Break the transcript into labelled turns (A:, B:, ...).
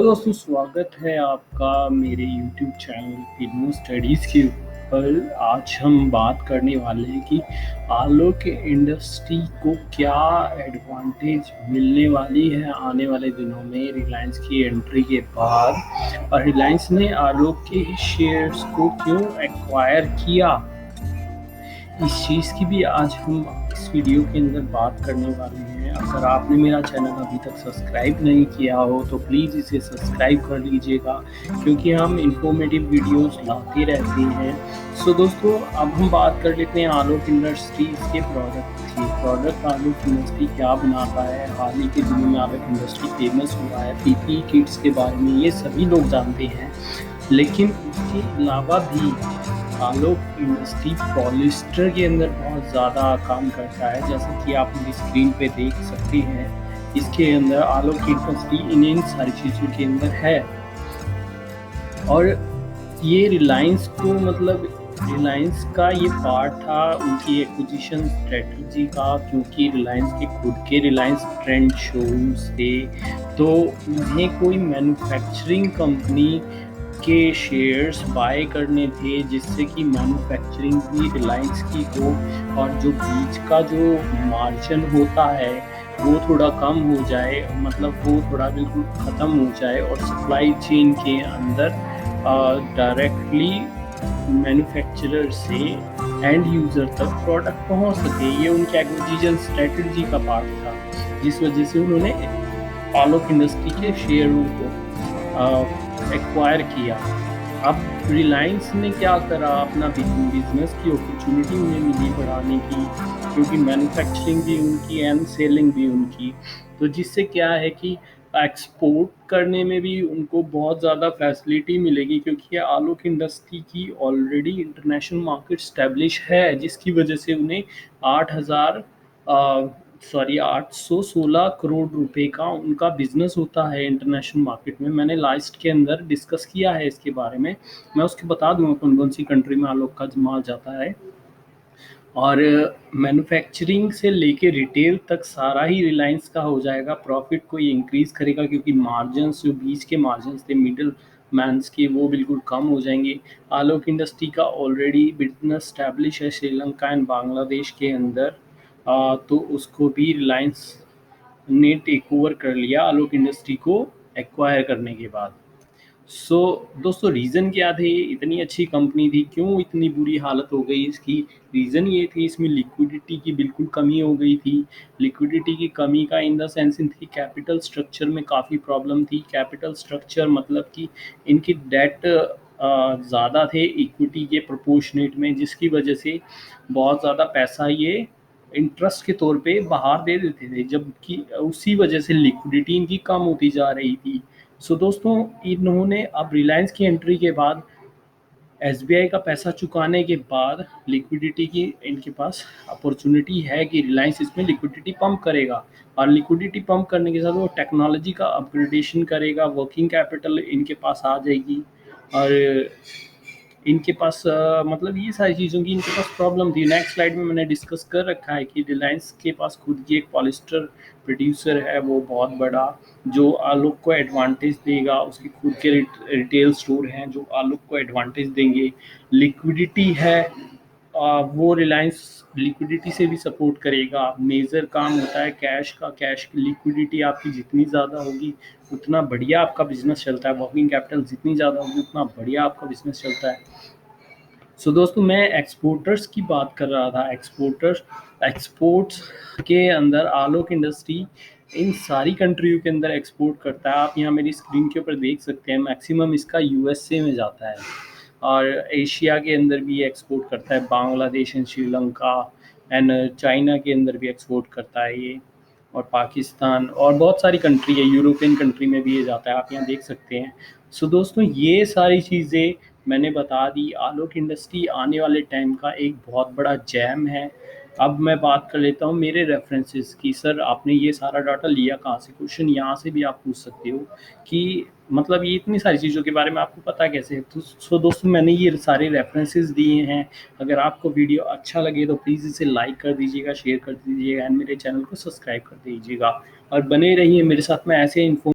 A: दोस्तों, स्वागत है आपका मेरे YouTube चैनल इग्नू स्टडीज़ के ऊपर। आज हम बात करने वाले हैं कि आलोक इंडस्ट्री को क्या एडवांटेज मिलने वाली है आने वाले दिनों में रिलायंस की एंट्री के बाद, और रिलायंस ने आलोक के शेयर्स को क्यों एक्वायर किया। इस चीज़ की भी आज हम इस वीडियो के अंदर बात करने वाले हैं। अगर आपने मेरा चैनल अभी तक सब्सक्राइब नहीं किया हो तो प्लीज़ इसे सब्सक्राइब कर लीजिएगा, क्योंकि हम इंफॉर्मेटिव वीडियोस लाते रहते हैं। सो दोस्तों, अब हम बात कर लेते हैं आलोक इंडस्ट्रीज़ के प्रोडक्ट आलोक इंडस्ट्री क्या बनाता है। हाल ही के दिनों में आलोक इंडस्ट्री फेमस हुआ है। पीपी किट्स के बारे में ये सभी लोग जानते हैं, लेकिन उसके अलावा भी आलोक इंडस्ट्री पॉलिस्टर के अंदर बहुत ज़्यादा काम करता है। जैसा कि आप मेरी स्क्रीन पे देख सकते हैं, इसके अंदर आलोक इंडस्ट्री इन सारी चीज़ों के अंदर है। और ये रिलायंस को रिलायंस का ये पार्ट था उनकी एक्विजिशन स्ट्रेटजी का, क्योंकि रिलायंस के खुद के रिलायंस ट्रेंड शोरूम्स थे, तो उन्हें कोई मैन्युफैक्चरिंग कंपनी के शेयर्स बाय करने थे, जिससे कि मैन्युफैक्चरिंग भी रिलायंस की हो और जो बीच का जो मार्जिन होता है वो थोड़ा कम हो जाए, वो थोड़ा बिल्कुल ख़त्म हो जाए और सप्लाई चेन के अंदर डायरेक्टली मैन्युफैक्चरर से एंड यूज़र तक प्रोडक्ट पहुंच सके। ये उनके एक्विजिशन स्ट्रेटजी का पार्ट था, जिस वजह से उन्होंने आलोक इंडस्ट्री के शेयरों को एक्वायर किया। अब रिलायंस ने क्या करा, अपना बिजनेस की अपॉर्चुनिटी उन्हें मिली बढ़ाने की, क्योंकि मैन्युफैक्चरिंग भी उनकी एंड सेलिंग भी उनकी, तो जिससे क्या है कि एक्सपोर्ट करने में भी उनको बहुत ज़्यादा फैसिलिटी मिलेगी, क्योंकि आलोक इंडस्ट्री की ऑलरेडी इंटरनेशनल मार्केट स्टैब्लिश है, जिसकी वजह से उन्हें 816 करोड़ रुपए का उनका बिजनेस होता है इंटरनेशनल मार्केट में। मैंने लास्ट के अंदर डिस्कस किया है इसके बारे में। मैं उसके बता दूंगा कौन कौन सी कंट्री में आलोक का माल जाता है। और मैन्युफैक्चरिंग से लेके रिटेल तक सारा ही रिलायंस का हो जाएगा। प्रॉफिट को ये इंक्रीज़ करेगा, क्योंकि मार्जिन्स जो बीच के मार्जिन्स थे मिडल मैन्स के, वो बिल्कुल कम हो जाएंगे। आलोक इंडस्ट्री का ऑलरेडी बिजनेस स्टैब्लिश है श्रीलंका एंड बांग्लादेश के अंदर, तो उसको भी रिलायंस ने टेक ओवर कर लिया आलोक इंडस्ट्री को एक्वायर करने के बाद। दोस्तों, रीज़न क्या थे, इतनी अच्छी कंपनी थी, क्यों इतनी बुरी हालत हो गई इसकी। रीज़न ये थी, इसमें लिक्विडिटी की बिल्कुल कमी हो गई थी। लिक्विडिटी की कमी का इन द सेंस इनकी कैपिटल स्ट्रक्चर में काफ़ी प्रॉब्लम थी। कैपिटल स्ट्रक्चर मतलब कि इनकी डेट ज़्यादा थे इक्विटी के प्रोपोर्शनेट में, जिसकी वजह से बहुत ज़्यादा पैसा ये इंटरेस्ट के तौर पे बाहर दे देते थे, जबकि उसी वजह से लिक्विडिटी इनकी कम होती जा रही थी। दोस्तों, इन्होंने अब रिलायंस की एंट्री के बाद, एसबीआई का पैसा चुकाने के बाद, लिक्विडिटी की इनके पास अपॉर्चुनिटी है कि रिलायंस इसमें लिक्विडिटी पंप करेगा। और लिक्विडिटी पंप करने के साथ वो टेक्नोलॉजी का अपग्रेडेशन करेगा, वर्किंग कैपिटल इनके पास आ जाएगी। और इनके पास ये सारी चीज़ों की इनके पास प्रॉब्लम थी। नेक्स्ट स्लाइड में मैंने डिस्कस कर रखा है कि रिलायंस के पास खुद की एक पॉलिस्टर प्रोड्यूसर है, वो बहुत बड़ा, जो आलोक को एडवांटेज देगा। उसके खुद के रिटेल स्टोर हैं जो आलोक को एडवांटेज देंगे। लिक्विडिटी है, वो रिलायंस लिक्विडिटी से भी सपोर्ट करेगा। मेजर काम होता है कैश का। कैश की लिक्विडिटी आपकी जितनी ज़्यादा होगी उतना बढ़िया आपका बिजनेस चलता है। वर्किंग कैपिटल जितनी ज़्यादा होगी उतना बढ़िया आपका बिजनेस चलता है। दोस्तों, मैं एक्सपोर्टर्स की बात कर रहा था। एक्सपोर्ट्स के अंदर आलोक इंडस्ट्री इन सारी कंट्रियों के अंदर एक्सपोर्ट करता है। आप यहाँ मेरी स्क्रीन के ऊपर देख सकते हैं, मैक्सिमम इसका यूएसए में जाता है, और एशिया के अंदर भी एक्सपोर्ट करता है। Bangladesh and Sri Lanka and China के अंदर भी एक्सपोर्ट करता है ये, और पाकिस्तान और बहुत सारी कंट्री है, यूरोपियन कंट्री में भी ये जाता है, आप यहाँ देख सकते हैं। दोस्तों, ये सारी चीज़ें मैंने बता दी। आलोक इंडस्ट्री आने वाले टाइम का एक बहुत बड़ा जैम है। अब मैं बात कर लेता हूँ मेरे रेफरेंसेस की। सर, आपने ये सारा डाटा लिया कहाँ से? क्वेश्चन यहाँ से भी आप पूछ सकते हो कि ये इतनी सारी चीज़ों के बारे में आपको पता कैसे है। दोस्तों, मैंने ये सारे रेफरेंसेस दिए हैं। अगर आपको वीडियो अच्छा लगे तो प्लीज़ इसे लाइक कर दीजिएगा, शेयर कर दीजिएगा एंड मेरे चैनल को सब्सक्राइब कर दीजिएगा, और बने रहिए मेरे साथ में ऐसे इन्फो